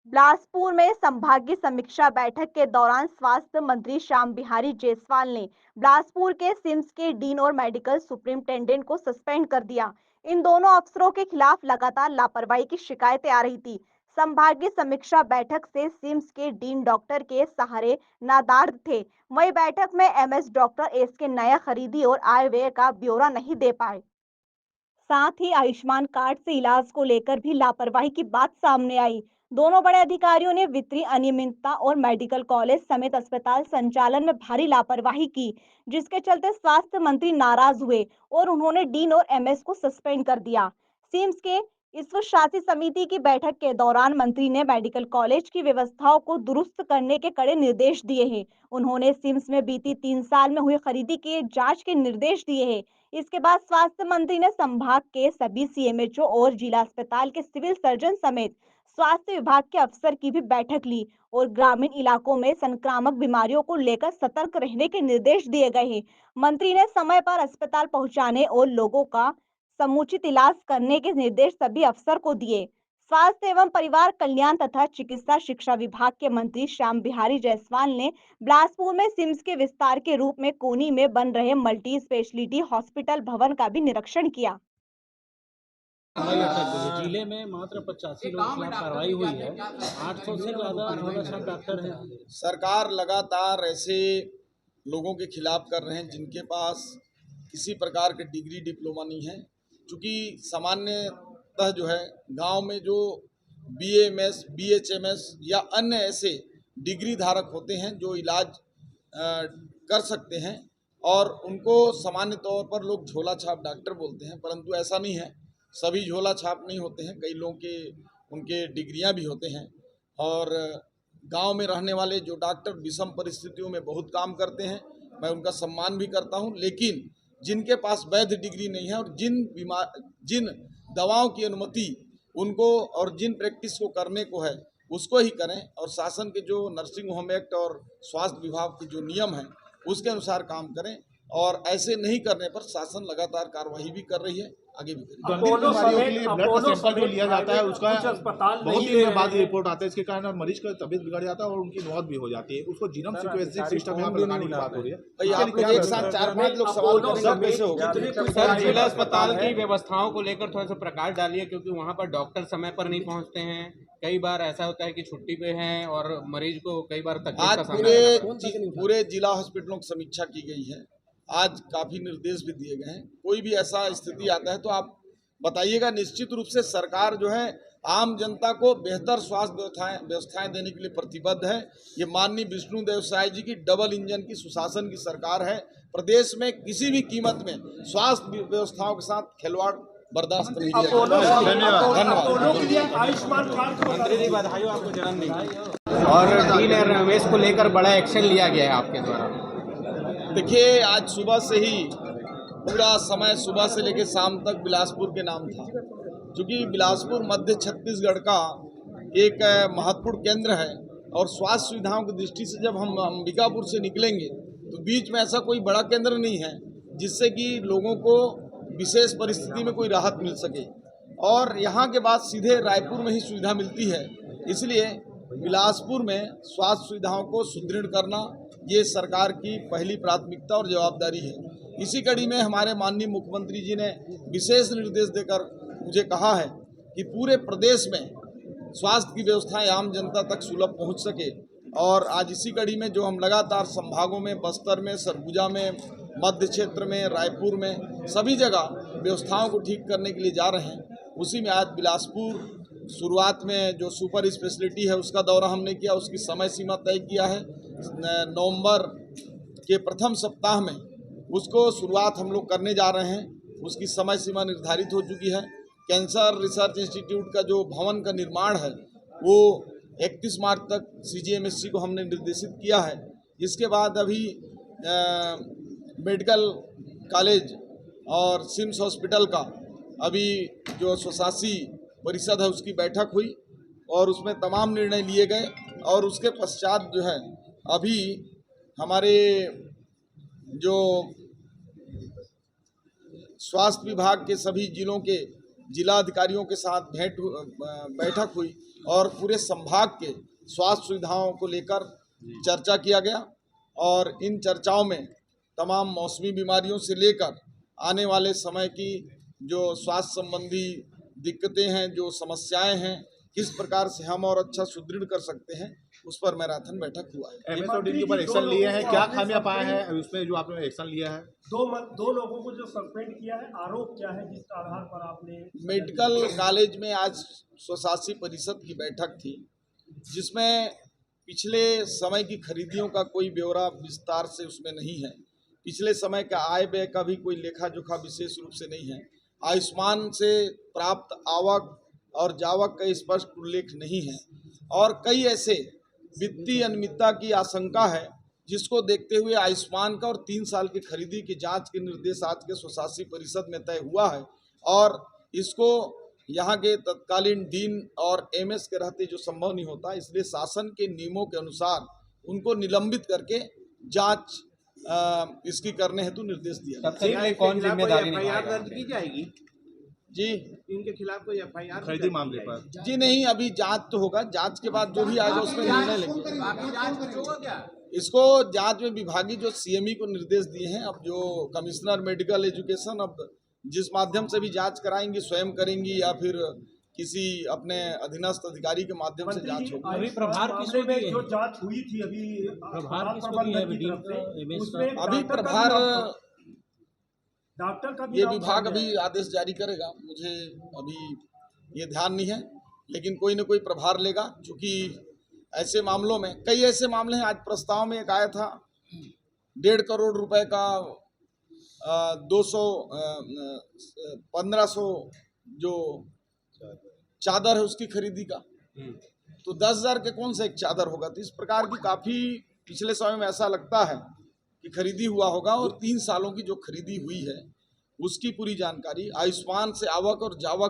बिलासपुर में संभागीय समीक्षा बैठक के दौरान स्वास्थ्य मंत्री श्याम बिहारी जायसवाल ने बिलासपुर के सिम्स के डीन और मेडिकल सुपरिंटेंडेंट को सस्पेंड कर दिया। इन दोनों अफसरों के खिलाफ लगातार लापरवाही की शिकायतें आ रही थी। संभागीय समीक्षा बैठक से सिम्स के डीन डॉक्टर के सहारे नादार्द थे। वही बैठक में एमएस डॉक्टर एस के नया खरीदी और आय व्यय का ब्यौरा नहीं दे पाए। साथ ही आयुष्मान कार्ड से इलाज को लेकर भी लापरवाही की बात सामने आई। दोनों बड़े अधिकारियों ने वित्तीय अनियमितता और मेडिकल कॉलेज समेत अस्पताल संचालन में भारी लापरवाही की, जिसके चलते स्वास्थ्य मंत्री नाराज हुए और उन्होंने डीन और एमएस को सस्पेंड कर दिया। सिम्स के इस शासी समिति की बैठक के दौरान मंत्री ने मेडिकल कॉलेज की व्यवस्थाओं को दुरुस्त करने के कड़े निर्देश दिए हैं। उन्होंने सिम्स में बीती 3 साल में हुई खरीदी के जांच के निर्देश दिए हैं। इसके बाद स्वास्थ्य मंत्री ने संभाग के सभी सीएमएचओ और जिला अस्पताल के सिविल सर्जन समेत स्वास्थ्य विभाग के अफसर की भी बैठक ली और ग्रामीण इलाकों में संक्रामक बीमारियों को लेकर सतर्क रहने के निर्देश दिए गए हैं। मंत्री ने समय पर अस्पताल पहुंचाने और लोगों का समुचित इलाज करने के निर्देश सभी अफसर को दिए। स्वास्थ्य एवं परिवार कल्याण तथा चिकित्सा शिक्षा विभाग के मंत्री श्याम बिहारी जायसवाल ने बिलासपुर में सिम्स के विस्तार के रूप में कोनी में बन रहे मल्टी स्पेशलिटी हॉस्पिटल भवन का भी निरीक्षण किया। जिले में मात्र 85 लोगों के खिलाफ कार्रवाई हुई है। 800 से ज्यादा झोलाछाप डॉक्टर हैं। सरकार लगातार ऐसे लोगों के खिलाफ कर रहे हैं जिनके पास किसी प्रकार के डिग्री डिप्लोमा नहीं है। चूँकि सामान्यतः जो है गांव में जो बीएमएस, बीएचएमएस या अन्य ऐसे डिग्री धारक होते हैं जो इलाज कर सकते हैं और उनको सामान्य तौर पर लोग झोला छाप डॉक्टर बोलते हैं, परंतु ऐसा नहीं है। सभी झोला छाप नहीं होते हैं, कई लोगों के उनके डिग्रियां भी होते हैं और गांव में रहने वाले जो डॉक्टर विषम परिस्थितियों में बहुत काम करते हैं, मैं उनका सम्मान भी करता हूं। लेकिन जिनके पास वैध डिग्री नहीं है और जिन दवाओं की अनुमति उनको और जिन प्रैक्टिस को करने को है उसको ही करें और शासन के जो नर्सिंग होम एक्ट और स्वास्थ्य विभाग के जो नियम हैं उसके अनुसार काम करें और ऐसे नहीं करने पर शासन लगातार कार्रवाई भी कर रही है, आगे भी करेगी। गंभीर बीमारियों के लिए ब्लड का सैंपल जो लिया जाता है उसका बहुत दिन बाद रिपोर्ट आता है, इसके कारण मरीज का तबीयत बिगड़ जाता है और उनकी मौत भी हो जाती है। उसको जीनोम सीक्वेंसिंग सिस्टम यहाँ पर लगाने की बात हो रही है। भाई आपको एक साथ 4-5 लोग सवाल करेंगे कैसे होगा? सर, जिला अस्पताल की व्यवस्थाओं को लेकर थोड़ा सा प्रकाश डालिए, क्योंकि वहाँ पर डॉक्टर समय पर नहीं पहुँचते हैं। कई बार ऐसा होता है कि छुट्टी पे हैं और मरीज को कई बार तकलीफ का आज पूरे जिला हॉस्पिटलों की समीक्षा की गई है। आज काफ़ी निर्देश भी दिए गए हैं। कोई भी ऐसा स्थिति आता है तो आप बताइएगा। निश्चित रूप से सरकार जो है आम जनता को बेहतर स्वास्थ्य व्यवस्थाएं देने के लिए प्रतिबद्ध है। ये माननीय विष्णुदेव साय जी की डबल इंजन की सुशासन की सरकार है। प्रदेश में किसी भी कीमत में स्वास्थ्य व्यवस्थाओं के साथ खिलवाड़ बर्दाश्त नहीं किया जाएगा। धन्यवाद। आयुष्मान कार्ड मंत्री जी, बधाई हो आपको जन्मदिन। और डीन और रमेश को लेकर बड़ा एक्शन लिया गया है आपके द्वारा। देखिए, आज सुबह से ही पूरा समय सुबह से लेकर शाम तक बिलासपुर के नाम था। क्योंकि बिलासपुर मध्य छत्तीसगढ़ का एक महत्वपूर्ण केंद्र है और स्वास्थ्य सुविधाओं की दृष्टि से जब हम अंबिकापुर से निकलेंगे तो बीच में ऐसा कोई बड़ा केंद्र नहीं है जिससे कि लोगों को विशेष परिस्थिति में कोई राहत मिल सके और यहाँ के बाद सीधे रायपुर में ही सुविधा मिलती है। इसलिए बिलासपुर में स्वास्थ्य सुविधाओं को सुदृढ़ करना ये सरकार की पहली प्राथमिकता और जवाबदारी है। इसी कड़ी में हमारे माननीय मुख्यमंत्री जी ने विशेष निर्देश देकर मुझे कहा है कि पूरे प्रदेश में स्वास्थ्य की व्यवस्थाएं आम जनता तक सुलभ पहुंच सके और आज इसी कड़ी में जो हम लगातार संभागों में, बस्तर में, सरगुजा में, मध्य क्षेत्र में, रायपुर में, सभी जगह व्यवस्थाओं को ठीक करने के लिए जा रहे हैं। उसी में आज बिलासपुर शुरुआत में जो सुपर स्पेशलिटी है उसका दौरा हमने किया, उसकी समय सीमा तय किया है। नवंबर के प्रथम सप्ताह में उसको शुरुआत हम लोग करने जा रहे हैं। उसकी समय सीमा निर्धारित हो चुकी है। कैंसर रिसर्च इंस्टीट्यूट का जो भवन का निर्माण है वो 31 मार्च तक सीजीएमएससी को हमने निर्देशित किया है। इसके बाद अभी मेडिकल कॉलेज और सिम्स हॉस्पिटल का अभी जो स्वशासी परिषद है उसकी बैठक हुई और उसमें तमाम निर्णय लिए गए और उसके पश्चात जो है अभी हमारे जो स्वास्थ्य विभाग के सभी जिलों के जिला अधिकारियों के साथ बैठक हुई और पूरे संभाग के स्वास्थ्य सुविधाओं को लेकर चर्चा किया गया और इन चर्चाओं में तमाम मौसमी बीमारियों से लेकर आने वाले समय की जो स्वास्थ्य संबंधी दिक्कतें हैं, जो समस्याएं हैं, किस प्रकार से हम और अच्छा सुदृढ़ कर सकते हैं, उस पर मैराथन बैठक हुआ है। एमएसओडी के ऊपर एक्शन लिए हैं, क्या खामियां पाए हैं उसमें जो आपने एक्शन लिया है? दो लोगों को जो सस्पेंड किया है, आरोप क्या है जिस आधार पर आपने? मेडिकल कॉलेज में आज स्वशासी परिषद की बैठक थी, जिसमें पिछले समय की खरीदियों का कोई ब्यौरा विस्तार से उसमें नहीं है। पिछले समय का आय व्यय का भी कोई लेखा जोखा विशेष रूप से नहीं है। आयुष्मान से प्राप्त आवक और जावक का स्पष्ट उल्लेख नहीं है और कई ऐसे वित्तीय अनियमितता की आशंका है, जिसको देखते हुए आयुष्मान का और 3 साल की खरीदी की जांच के निर्देश आज के स्वशासी परिषद में तय हुआ है और इसको यहाँ के तत्कालीन डीन और एमएस के रहते जो संभव नहीं होता, इसलिए शासन के नियमों के अनुसार उनको निलंबित करके जांच इसकी करने हेतु निर्देश दिया। तब तक कौन जिम्मेदारी दर्ज की जाएगी जी इनके खिलाफ कोई एफआईआर खरीदी मामले पर? जी नहीं, अभी जांच तो होगा, जांच के बाद जो भी आएगा उसमें निर्णय लेंगे। बाकी जांच कुछ होगा क्या? इसको जांच में विभागीय जो सीएमई को निर्देश दिए हैं, अब जो कमिश्नर मेडिकल एजुकेशन अब जिस माध्यम से भी जांच कराएंगी, स्वयं करेंगी या फिर किसी अपने अधीनस्थ अधिकारी के माध्यम से जांच होगी। अभी प्रभार किसको में जो जांच हुई थी अभी प्रभार किसको की है? उसमें अभी प्रभार डॉक्टर का ये विभाग अभी आदेश जारी करेगा, मुझे अभी ये ध्यान नहीं है, लेकिन कोई न कोई प्रभार लेगा, क्योंकि ऐसे मामलों में कई ऐसे मामले हैं। आज प्रस्ताव में एक आया था 1.5 करोड़ रुपए का 1500 जो चादर है उसकी खरीदी का, तो 10,000 के कौन सा एक चादर होगा। तो इस प्रकार की काफी पिछले समय में ऐसा लगता है कि खरीदी हुआ होगा और 3 सालों की जो खरीदी हुई है उसकी पूरी जानकारी, आयुष्मान से आवक और जावक